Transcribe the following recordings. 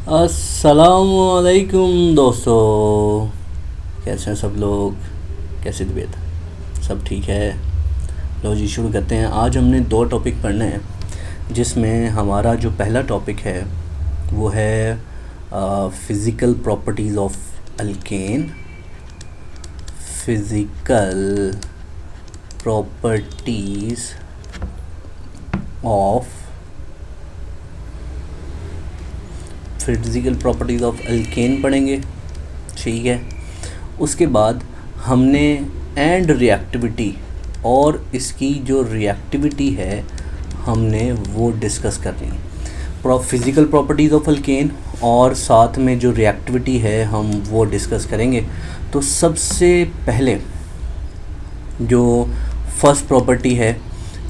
अस्सलामुअलैकुम दोस्तों, कैसे हैं सब लोग। कैसी तबीयत, सब ठीक है। लो जी, शुरू करते हैं। आज हमने दो टॉपिक पढ़ने हैं, जिसमें हमारा जो पहला टॉपिक है वो है physical properties of alkane. Physical properties of physical properties of alkane पढ़ेंगे, ठीक है। उसके बाद हमने एंड रिएक्टिविटी और इसकी जो रिएक्टिविटी है हमने वो डिस्कस करनी है। फिज़िकल प्रॉपर्टीज़ ऑफ अल्केन और साथ में जो रिएक्टिविटी है हम वो डिस्कस करेंगे। तो सबसे पहले जो फर्स्ट प्रॉपर्टी है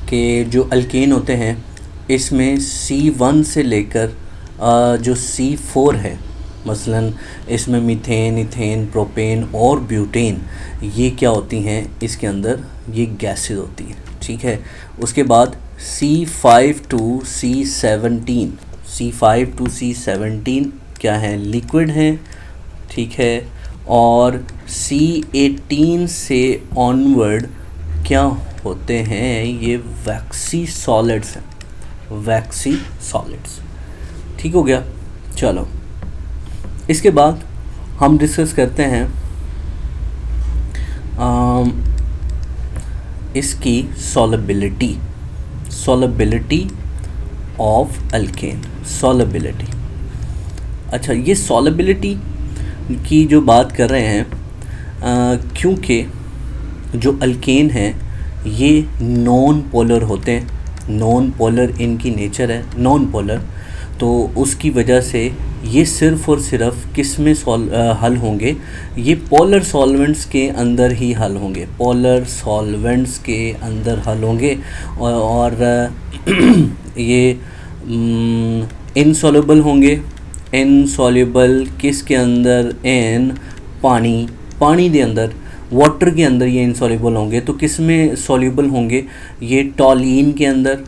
कि जो अल्केन होते हैं इसमें C1 से लेकर जो C4 है, मसलन इसमें मीथेन, इथेन, प्रोपेन और ब्यूटेन, ये क्या होती हैं, इसके अंदर ये गैसेस होती हैं, ठीक है। उसके बाद C5 to C17 क्या है, लिक्विड हैं, ठीक है। और C18 से ऑनवर्ड क्या होते हैं, ये वैक्सी सॉलिड्स हैं, वैक्सी सॉलिड्स, ठीक हो गया। चलो, इसके बाद हम डिस्कस करते हैं इसकी सॉलेबिलिटी ऑफ अल्केन। सॉलेबिलिटी, अच्छा, ये सॉलेबिलिटी की जो बात कर रहे हैं क्योंकि जो अल्केन हैं ये नॉन पोलर होते हैं, नॉन पोलर इनकी नेचर है, नॉन पोलर, तो उसकी वजह से ये सिर्फ़ और सिर्फ किस में हल होंगे, ये पोलर सॉल्वेंट्स के अंदर ही हल होंगे, पोलर सॉल्वेंट्स के अंदर हल होंगे। और ये इनसॉल्युबल होंगे। इनसॉल्युबल किसके अंदर, इन पानी के अंदर, वाटर के अंदर ये इनसॉल्युबल होंगे। तो किस में सॉल्युबल होंगे, ये टॉलीन के अंदर,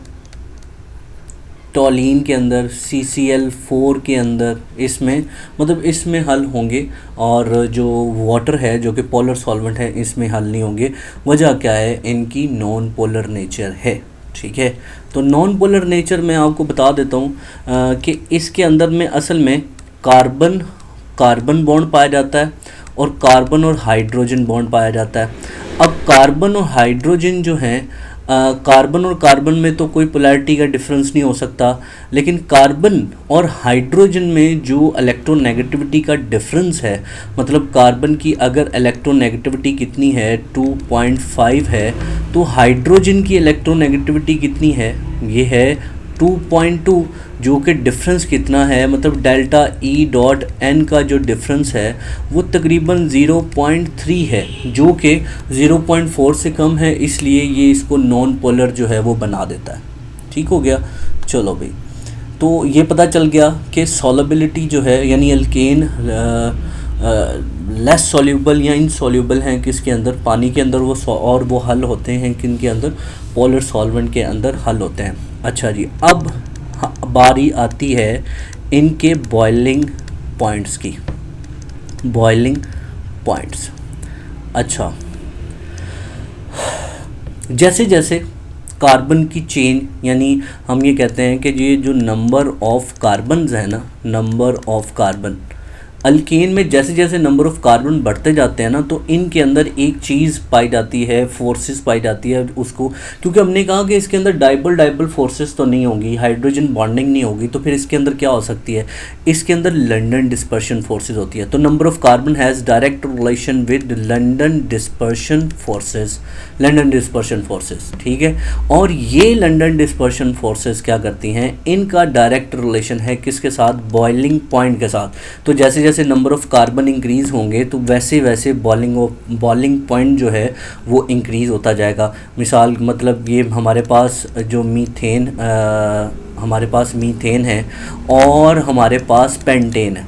CCl4 के अंदर, इसमें मतलब इसमें हल होंगे। और जो वाटर है जो कि पोलर सॉल्वेंट है इसमें हल नहीं होंगे। वजह क्या है, इनकी नॉन पोलर नेचर है, ठीक है। तो नॉन पोलर नेचर मैं आपको बता देता हूँ कि इसके अंदर में असल में कार्बन बॉन्ड पाया जाता है और कार्बन और हाइड्रोजन बॉन्ड पाया जाता है। अब कार्बन और हाइड्रोजन जो हैं, कार्बन और कार्बन में तो कोई पोलैरिटी का डिफरेंस नहीं हो सकता, लेकिन कार्बन और हाइड्रोजन में जो इलेक्ट्रोनेगेटिविटी का डिफरेंस है, मतलब कार्बन की अगर इलेक्ट्रोनेगेटिविटी कितनी है 2.5 है, तो हाइड्रोजन की इलेक्ट्रोनेगेटिविटी कितनी है, ये है 2.2, जो कि डिफरेंस कितना है, मतलब डेल्टा E.N का जो डिफरेंस है वो तकरीबन 0.3 है, जो कि 0.4 से कम है, इसलिए ये इसको नॉन पोलर जो है वो बना देता है, ठीक हो गया। चलो भाई, तो ये पता चल गया कि सॉलेबिलिटी जो है, यानी अल्केन लेस सॉल्यूबल या इनसॉल्यूबल हैं किसके अंदर, पानी के अंदर, और वो हल होते हैं किन के अंदर, पोलर सॉल्वेंट के अंदर हल होते हैं। अच्छा जी, अब बारी आती है इनके बॉइलिंग पॉइंट्स की। बॉइलिंग पॉइंट्स, अच्छा, जैसे जैसे कार्बन की चेन, यानी हम ये कहते हैं कि ये जो नंबर ऑफ़ कार्बन्स है ना, नंबर ऑफ़ कार्बन, अल्केन में जैसे जैसे नंबर ऑफ़ कार्बन बढ़ते जाते हैं ना, तो इनके अंदर एक चीज़ पाई जाती है, फोर्सेस पाई जाती है उसको, क्योंकि हमने कहा कि इसके अंदर डाइबल फोर्सेस तो नहीं होंगी, हाइड्रोजन बॉन्डिंग नहीं होगी, तो फिर इसके अंदर क्या हो सकती है, इसके अंदर लंडन डिस्पर्शन फोर्सेस होती है। तो number of carbon has direct relation with London dispersion forces, ठीक है। और ये लंडन डिस्पर्शन फोर्सेस क्या करती हैं, इनका डायरेक्ट रिलेशन है किसके साथ, बॉइलिंग पॉइंट के साथ। तो जैसे जैसे नंबर ऑफ़ कार्बन इंक्रीज़ होंगे तो वैसे वैसे बॉइलिंग पॉइंट जो है वो इंक्रीज़ होता जाएगा। मिसाल, मतलब ये हमारे पास जो मीथेन है और हमारे पास पेंटेन है,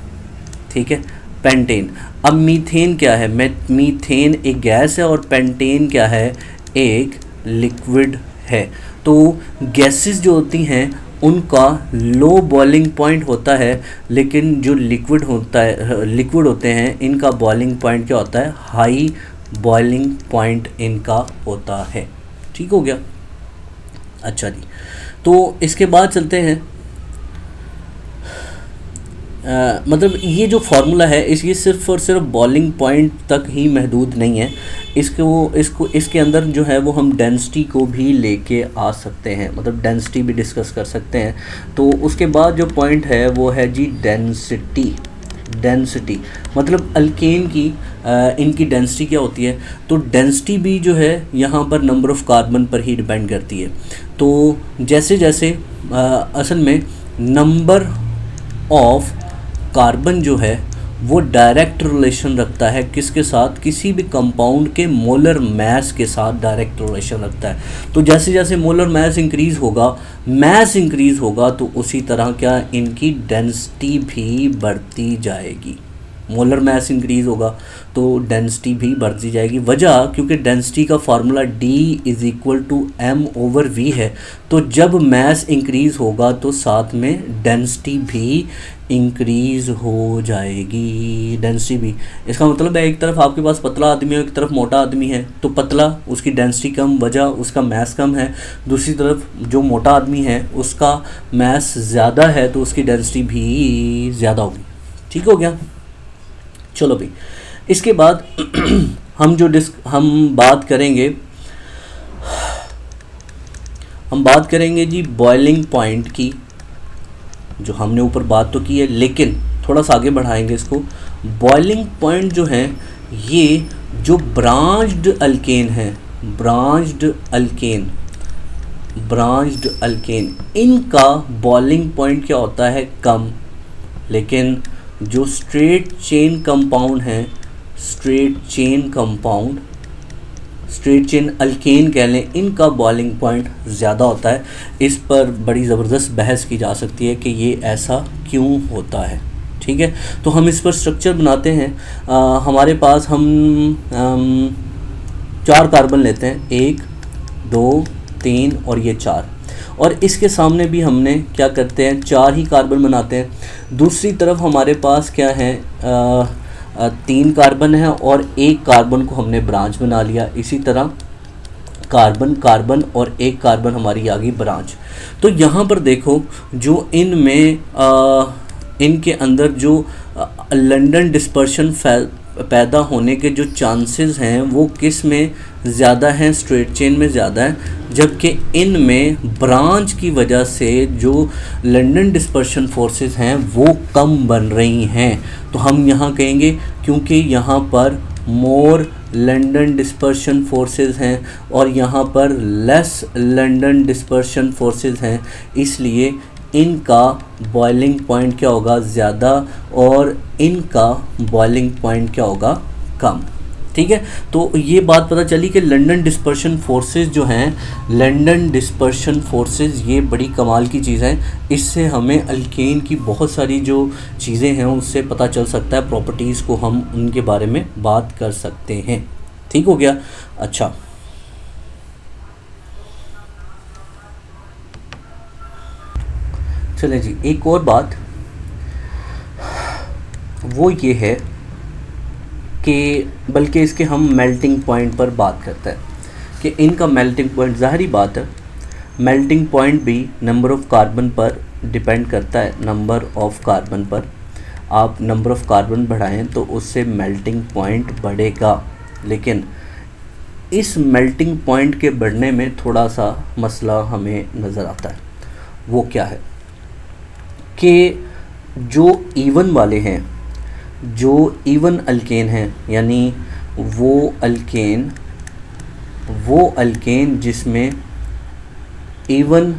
ठीक है, पेंटेन। अब मीथेन क्या है, मीथेन एक गैस है और पेंटेन क्या है, एक लिक्विड है। तो गैसेस जो होती हैं उनका लो बॉइलिंग पॉइंट होता है, लेकिन जो लिक्विड होता है, लिक्विड होते हैं, इनका बॉइलिंग पॉइंट क्या होता है, हाई बॉइलिंग पॉइंट इनका होता है। ठीक हो गया। अच्छा जी, तो इसके बाद चलते हैं, मतलब ये जो फार्मूला है ये सिर्फ और सिर्फ बॉइलिंग पॉइंट तक ही महदूद नहीं है, इसके अंदर जो है वो हम डेंसिटी को भी लेके आ सकते हैं, मतलब डेंसिटी भी डिस्कस कर सकते हैं। तो उसके बाद जो पॉइंट है वो है जी डेंसिटी। डेंसिटी मतलब अल्केन की इनकी डेंसिटी क्या होती है, तो डेंसिटी भी जो है यहाँ पर नंबर ऑफ़ कार्बन पर ही डिपेंड करती है। तो जैसे जैसे असल में नंबर ऑफ कार्बन जो है वो डायरेक्ट रिलेशन रखता है किसके साथ, किसी भी कंपाउंड के मोलर मास के साथ डायरेक्ट रिलेशन रखता है। तो जैसे जैसे मोलर मास इंक्रीज़ होगा तो उसी तरह क्या इनकी डेंसिटी भी बढ़ती जाएगी। मोलर मास इंक्रीज़ होगा तो डेंसिटी भी बढ़ती जाएगी। वजह क्योंकि डेंसिटी का फार्मूला D = m/v है। तो जब मास इंक्रीज़ होगा तो साथ में डेंसिटी भी इंक्रीज़ हो जाएगी। डेंसिटी भी, इसका मतलब है एक तरफ आपके पास पतला आदमी है, एक तरफ मोटा आदमी है, तो पतला उसकी डेंसिटी कम, वजह उसका मास कम है। दूसरी तरफ जो मोटा आदमी है उसका मास ज़्यादा है तो उसकी डेंसिटी भी ज़्यादा होगी। ठीक हो गया। चलो भाई, इसके बाद हम बात करेंगे जी बॉइलिंग पॉइंट की, जो हमने ऊपर बात तो की है लेकिन थोड़ा सा आगे बढ़ाएंगे इसको। बॉइलिंग पॉइंट जो है ये जो ब्रांच्ड अल्केन इनका बॉइलिंग पॉइंट क्या होता है, कम। लेकिन जो स्ट्रेट चेन अल्केन कह लें, इनका बॉइलिंग पॉइंट ज़्यादा होता है। इस पर बड़ी ज़बरदस्त बहस की जा सकती है कि ये ऐसा क्यों होता है। ठीक है, तो हम इस पर स्ट्रक्चर बनाते हैं। हमारे पास हम 4 कार्बन लेते हैं, 1 2 3 और ये 4, और इसके सामने भी हमने क्या करते हैं, 4 ही कार्बन बनाते हैं। दूसरी तरफ हमारे पास क्या है, 3 कार्बन है और 1 कार्बन को हमने ब्रांच बना लिया। इसी तरह कार्बन और 1 कार्बन हमारी आ गई ब्रांच। तो यहाँ पर देखो जो इनके अंदर जो लंडन डिस्पर्शन पैदा होने के जो चांसेस हैं वो किस में ज़्यादा हैं, स्ट्रेट चेन में ज़्यादा है, जबकि इनमें ब्रांच की वजह से जो लंडन डिस्पर्शन फोर्सेस हैं वो कम बन रही हैं। तो हम यहाँ कहेंगे क्योंकि यहाँ पर मोर लंडन डिस्पर्शन फोर्सेस हैं और यहाँ पर लेस लंडन डिस्पर्शन फोर्सेस हैं, इसलिए इनका बॉइलिंग पॉइंट क्या होगा, ज़्यादा, और इनका बॉइलिंग पॉइंट क्या होगा, कम। ठीक है, तो ये बात पता चली कि लंडन डिस्पर्शन फोर्सेस जो हैं, ये बड़ी कमाल की चीज़ है। इससे हमें अल्केन की बहुत सारी जो चीज़ें हैं उससे पता चल सकता है, प्रॉपर्टीज़ को हम उनके बारे में बात कर सकते हैं। ठीक हो गया। अच्छा, चले जी, एक और बात वो ये है कि बल्कि इसके हम मेल्टिंग पॉइंट पर बात करते हैं कि इनका मेल्टिंग पॉइंट, ज़ाहिरी बात है मेल्टिंग पॉइंट भी नंबर ऑफ़ कार्बन पर डिपेंड करता है। नंबर ऑफ़ कार्बन पर आप नंबर ऑफ़ कार्बन बढ़ाएं तो उससे मेल्टिंग पॉइंट बढ़ेगा, लेकिन इस मेल्टिंग पॉइंट के बढ़ने में थोड़ा सा मसला हमें नज़र आता है। वो क्या है कि जो इवन अल्केन हैं, यानी वो अल्केन जिसमें even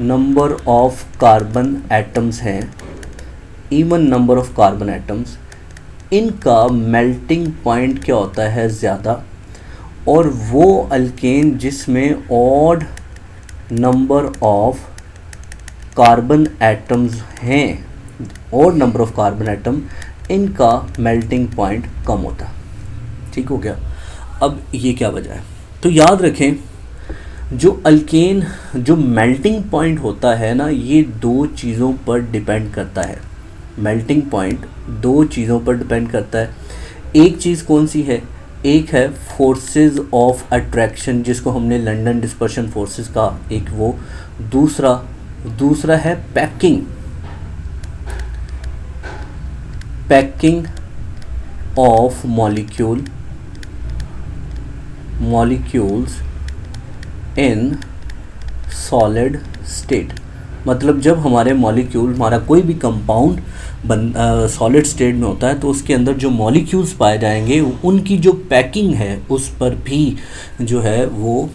number of carbon atoms हैं, इनका मेल्टिंग पॉइंट क्या होता है, ज़्यादा। और वो अल्केन जिसमें odd number of carbon atoms हैं, और नंबर ऑफ़ कार्बन एटम, इनका मेल्टिंग पॉइंट कम होता है। ठीक हो गया। अब ये क्या वजह है, तो याद रखें जो अल्केन जो मेल्टिंग पॉइंट होता है ना, ये दो चीज़ों पर डिपेंड करता है। मेल्टिंग पॉइंट दो चीज़ों पर डिपेंड करता है। एक चीज़ कौन सी है? एक है फोर्सेस ऑफ अट्रैक्शन, जिसको हमने लंदन डिस्पर्शन फोर्सेस का एक वो। दूसरा है packing of molecules in solid state. मतलब जब हमारा कोई भी कंपाउंड सॉलिड स्टेट में होता है तो उसके अंदर जो मॉलिक्यूल्स पाए जाएंगे उनकी जो पैकिंग है उस पर भी जो है वो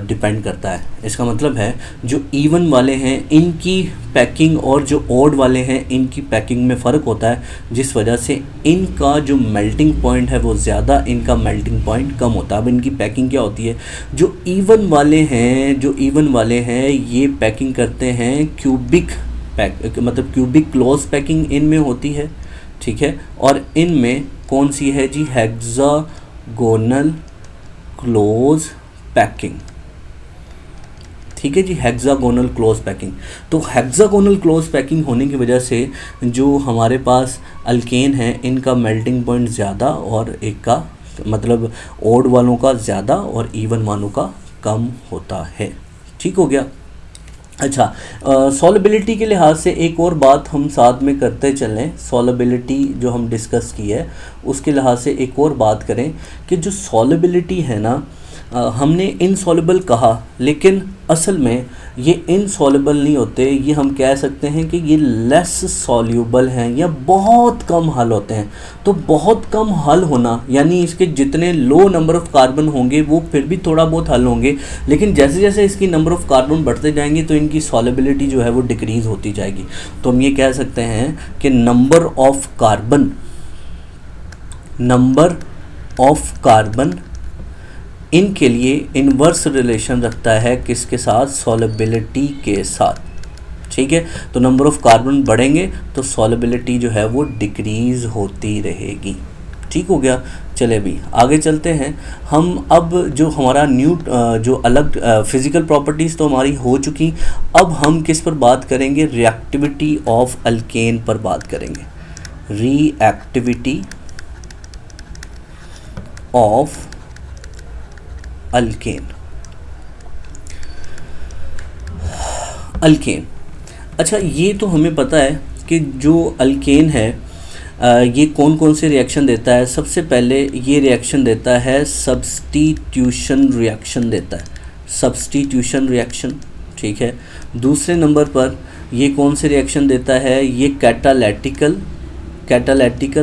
डिपेंड करता है। इसका मतलब है जो इवन वाले हैं इनकी पैकिंग और जो ऑड वाले हैं इनकी पैकिंग में फ़र्क होता है, जिस वजह से इनका जो मेल्टिंग पॉइंट है वो ज़्यादा, इनका मेल्टिंग पॉइंट कम होता है। अब इनकी पैकिंग क्या होती है? जो इवन वाले हैं ये पैकिंग करते हैं क्यूबिक क्यूबिक क्लोज पैकिंग इनमें होती है, ठीक है। और इनमें कौन सी है जी? हेक्सागोनल क्लोज पैकिंग, ठीक है जी, हेक्सागोनल क्लोज पैकिंग। तो हेक्सागोनल क्लोज पैकिंग होने की वजह से जो हमारे पास अल्केन है इनका मेल्टिंग पॉइंट ज़्यादा और एक का मतलब ओड वालों का ज़्यादा और इवन वालों का कम होता है। ठीक हो गया। अच्छा, सॉलिबिलिटी के लिहाज से एक और बात हम साथ में करते चलें। सॉलिबिलिटी जो हम डिस्कस की है उसके लिहाज से एक और बात करें कि जो सॉलिबिलिटी है ना, हमने इनसॉल्युबल कहा, लेकिन असल में ये इनसॉल्युबल नहीं होते। ये हम कह सकते हैं कि ये लेस सॉल्यूबल हैं या बहुत कम हल होते हैं। तो बहुत कम हल होना यानी इसके जितने लो नंबर ऑफ़ कार्बन होंगे वो फिर भी थोड़ा बहुत हल होंगे, लेकिन जैसे जैसे इसकी नंबर ऑफ़ कार्बन बढ़ते जाएंगे तो इनकी सॉल्युबिलिटी जो है वो डिक्रीज़ होती जाएगी। तो हम ये कह सकते हैं कि नंबर ऑफ कार्बन इनके लिए इन्वर्स रिलेशन रखता है किसके साथ? सॉल्युबिलिटी के साथ, ठीक है। तो नंबर ऑफ़ कार्बन बढ़ेंगे तो सॉल्युबिलिटी जो है वो डिक्रीज़ होती रहेगी। ठीक हो गया। चले भी आगे चलते हैं हम। अब जो हमारा जो अलग फिज़िकल प्रॉपर्टीज़ तो हमारी हो चुकी, अब हम किस पर बात करेंगे? रिएक्टिविटी ऑफ अल्केन पर बात करेंगे। Reactivity of alkane. अच्छा, ये तो हमें पता है कि जो अल्केन है ये कौन कौन से रिएक्शन देता है। सबसे पहले ये रिएक्शन देता है सब्स्टिट्यूशन रिएक्शन, ठीक है। दूसरे नंबर पर ये कौन से रिएक्शन देता है? ये कैटालिटिकल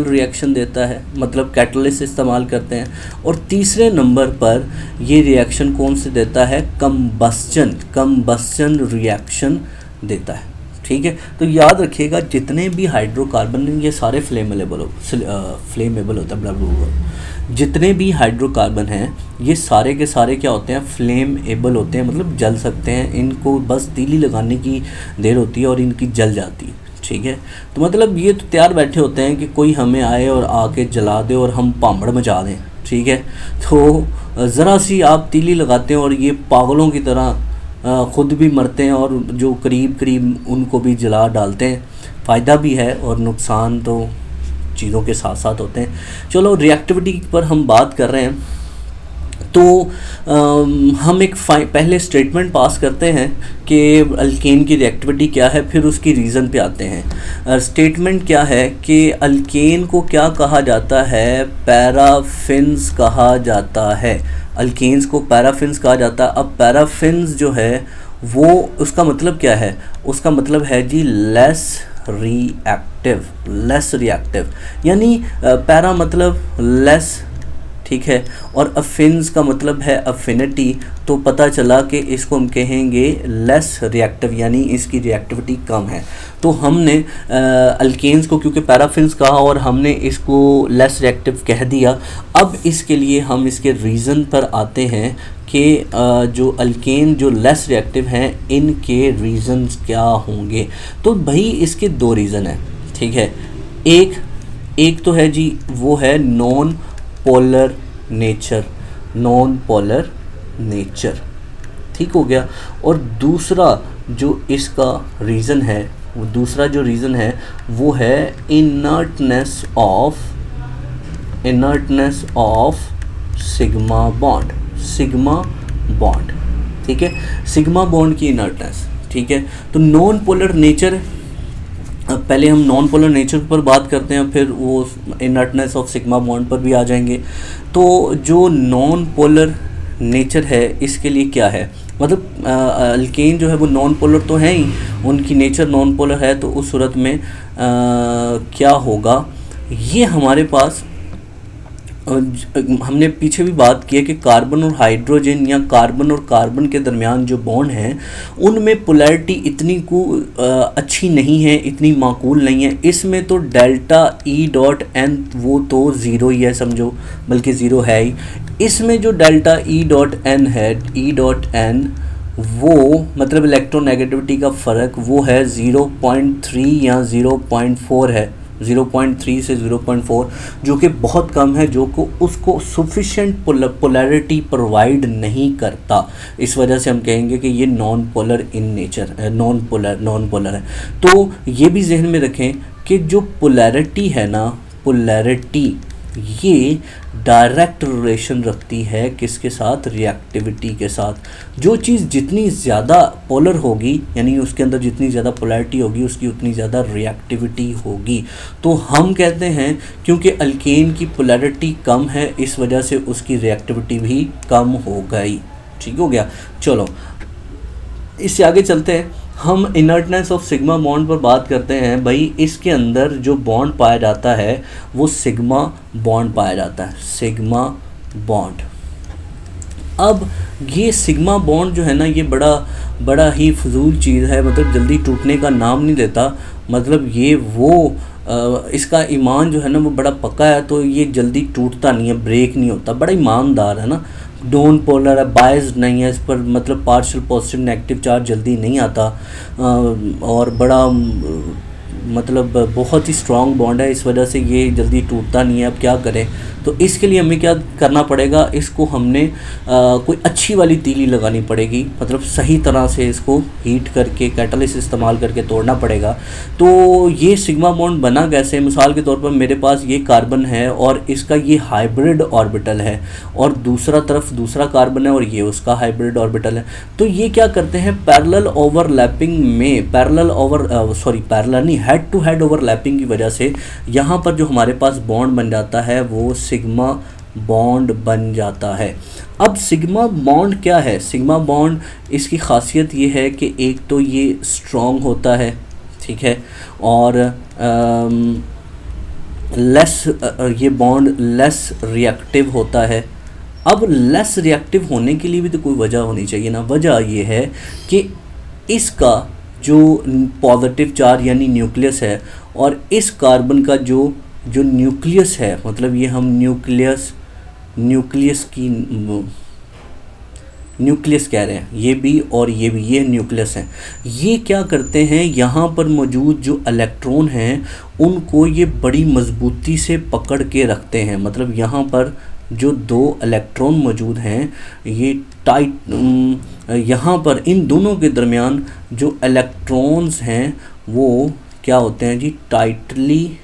रिएक्शन देता है, मतलब कैटलिस्ट इस्तेमाल करते हैं। और तीसरे नंबर पर ये रिएक्शन कौन से देता है? कंबस्चन रिएक्शन देता है, ठीक है। तो याद रखिएगा जितने भी हाइड्रोकार्बन ये सारे फ्लेमेबल होता है। जितने भी हाइड्रोकार्बन हैं ये सारे के सारे क्या होते हैं? फ्लेमेबल होते हैं, मतलब जल सकते हैं। इनको बस तीली लगाने की देर होती है और इनकी जल जाती है, ठीक है। तो मतलब ये तो तैयार बैठे होते हैं कि कोई हमें आए और आके जला दे और हम पामड़ मचा दें, ठीक है। तो ज़रा सी आप तीली लगाते हैं और ये पागलों की तरह ख़ुद भी मरते हैं और जो करीब उनको भी जला डालते हैं। फ़ायदा भी है और नुकसान तो चीज़ों के साथ साथ होते हैं। चलो, रिएक्टिविटी पर हम बात कर रहे हैं तो हम एक पहले स्टेटमेंट पास करते हैं कि अल्केन की रिएक्टिविटी क्या है, फिर उसकी रीज़न पे आते हैं। स्टेटमेंट क्या है कि अल्केन को क्या कहा जाता है? पैराफिन्स कहा जाता है। अल्केन्स को पैराफिन्स कहा जाता है। अब पैराफिन्स जो है वो उसका मतलब क्या है? उसका मतलब है जी लेस रिएक्टिव, यानी पैरा मतलब लेस, ठीक है। और अफिन्स का मतलब है अफिनिटी, तो पता चला कि इसको हम कहेंगे लेस रिएक्टिव, यानी इसकी रिएक्टिविटी कम है। तो हमने अल्केन्स को क्योंकि पैराफिन्स कहा और हमने इसको लेस रिएक्टिव कह दिया। अब इसके लिए हम इसके रीज़न पर आते हैं कि जो अल्केन जो लेस रिएक्टिव हैं इनके रीज़न्स क्या होंगे। तो भाई इसके दो रीज़न हैं, ठीक है। एक तो है जी वो है नॉन पोलर नेचर, ठीक हो गया। और दूसरा जो इसका रीज़न है, वो दूसरा जो रीज़न है वो है इनर्टनेस ऑफ सिग्मा बॉन्ड, ठीक है, सिग्मा बॉन्ड की इनर्टनेस, ठीक है। तो नॉन पोलर नेचर, अब पहले हम नॉन पोलर नेचर पर बात करते हैं, फिर वो इनर्टनेस ऑफ सिग्मा बॉन्ड पर भी आ जाएंगे। तो जो नॉन पोलर नेचर है इसके लिए क्या है, मतलब अल्केन जो है वो नॉन पोलर तो है ही, उनकी नेचर नॉन पोलर है, तो उस सूरत में क्या होगा, ये हमारे पास हमने पीछे भी बात की है कि कार्बन और हाइड्रोजन या कार्बन और कार्बन के दरमियान जो बॉन्ड हैं उनमें पोलैरिटी इतनी अच्छी नहीं है, इतनी माकूल नहीं है। इसमें तो डेल्टा ई डॉट एन वो तो ज़ीरो ही है समझो, बल्कि ज़ीरो है ही। इसमें जो डेल्टा ई डॉट एन है, ई डॉट एन वो मतलब इलेक्ट्रोनेगेटिविटी का फ़र्क वो है 0.3 या 0.4 है, 0.3 से 0.4, जो कि बहुत कम है, जो को उसको सफिशेंट पोलैरिटी प्रोवाइड नहीं करता। इस वजह से हम कहेंगे कि ये non polar in nature, non polar है। तो ये भी जहन में रखें कि जो पोलैरिटी है ना, पोलैरिटी ये डायरेक्ट रिलेशन रखती है किसके साथ, रिएक्टिविटी के साथ। जो चीज़ जितनी ज़्यादा पोलर होगी, यानी उसके अंदर जितनी ज़्यादा पोलैरिटी होगी, उसकी उतनी ज़्यादा रिएक्टिविटी होगी। तो हम कहते हैं क्योंकि अल्केन की पोलैरिटी कम है, इस वजह से उसकी रिएक्टिविटी भी कम हो गई। ठीक हो गया। चलो इससे आगे चलते हैं, हम इनर्टनेस ऑफ सिग्मा बॉन्ड पर बात करते हैं। भाई इसके अंदर जो बॉन्ड पाया जाता है वो सिग्मा बॉन्ड पाया जाता है, सिग्मा बॉन्ड। अब ये सिग्मा बॉन्ड जो है ना, ये बड़ा ही फजूल चीज़ है, मतलब जल्दी टूटने का नाम नहीं लेता। मतलब ये वो इसका ईमान जो है ना वो बड़ा पक्का है, तो ये जल्दी टूटता नहीं है, ब्रेक नहीं होता, बड़ा ईमानदार है ना। नॉन पोलर है, बायस्ड नहीं है, इस पर मतलब पार्शियल पॉजिटिव नेगेटिव चार्ज जल्दी नहीं आता, और बड़ा मतलब बहुत ही स्ट्रॉन्ग बॉन्ड है, इस वजह से ये जल्दी टूटता नहीं है। अब क्या करें, तो इसके लिए हमें क्या करना पड़ेगा, इसको हमने कोई अच्छी वाली तीली लगानी पड़ेगी, मतलब सही तरह से इसको हीट करके कैटलिस्ट इस्तेमाल करके तोड़ना पड़ेगा। तो ये सिग्मा बॉन्ड बना कैसे, मिसाल के तौर पर मेरे पास ये कार्बन है और इसका ये हाइब्रिड ऑर्बिटल है, और दूसरा तरफ दूसरा कार्बन है और ये उसका हाइब्रिड ऑर्बिटल है। तो ये क्या करते हैं, पैरेलल ओवरलैपिंग में, पैरेलल नहीं, हेड टू हेड ओवरलैपिंग की वजह से यहाँ पर जो हमारे पास बॉन्ड बन जाता है वो सिग्मा बॉन्ड बन जाता है। अब सिग्मा बॉन्ड क्या है, सिग्मा बॉन्ड इसकी खासियत ये है कि एक तो ये स्ट्रॉन्ग होता है, ठीक है, और ये बॉन्ड लेस रिएक्टिव होता है। अब लेस रिएक्टिव होने के लिए भी तो कोई वजह होनी चाहिए ना। वजह ये है कि इसका जो पॉजिटिव चार्ज यानी न्यूक्लियस है, और इस कार्बन का जो न्यूक्लियस है, मतलब ये हम न्यूक्लियस कह रहे हैं, ये भी और ये भी, ये न्यूक्लियस है। ये क्या करते हैं, यहाँ पर मौजूद जो इलेक्ट्रॉन हैं उनको ये बड़ी मजबूती से पकड़ के रखते हैं। मतलब यहाँ पर जो दो इलेक्ट्रॉन मौजूद हैं, ये टाइट, यहाँ पर इन दोनों के दरमियान जो इलेक्ट्रॉन्स हैं वो क्या होते हैं जी, टाइटली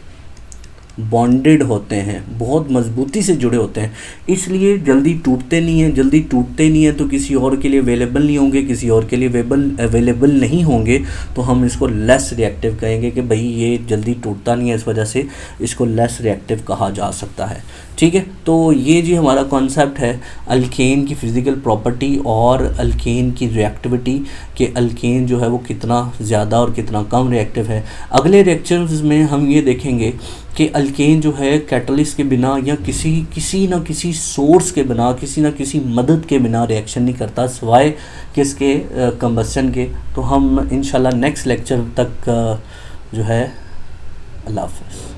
बॉन्डेड होते हैं, बहुत मजबूती से जुड़े होते हैं, इसलिए जल्दी टूटते नहीं हैं। जल्दी टूटते नहीं हैं तो किसी और के लिए अवेलेबल नहीं होंगे, किसी और के लिए अवेलेबल नहीं होंगे, तो हम इसको लेस रिएक्टिव कहेंगे कि भाई ये जल्दी टूटता नहीं है, इस वजह से इसको लेस रिएक्टिव कहा जा सकता है। ठीक है, तो ये जी हमारा कॉन्सेप्ट है अल्केन की फ़िज़िकल प्रॉपर्टी और अल्केन की रिएक्टिविटी, कि अल्केन जो है वो कितना ज़्यादा और कितना कम रिएक्टिव है। अगले लेक्चर्स में हम ये देखेंगे कि अल्केन जो है कैटलिस्ट के बिना या किसी ना किसी सोर्स के बिना, किसी ना किसी मदद के बिना रिएक्शन नहीं करता, सिवाय किसके, कंबस्शन के। तो हम इंशाल्लाह नेक्स्ट लेक्चर तक जो है, अल्लाह हाफ़िज़।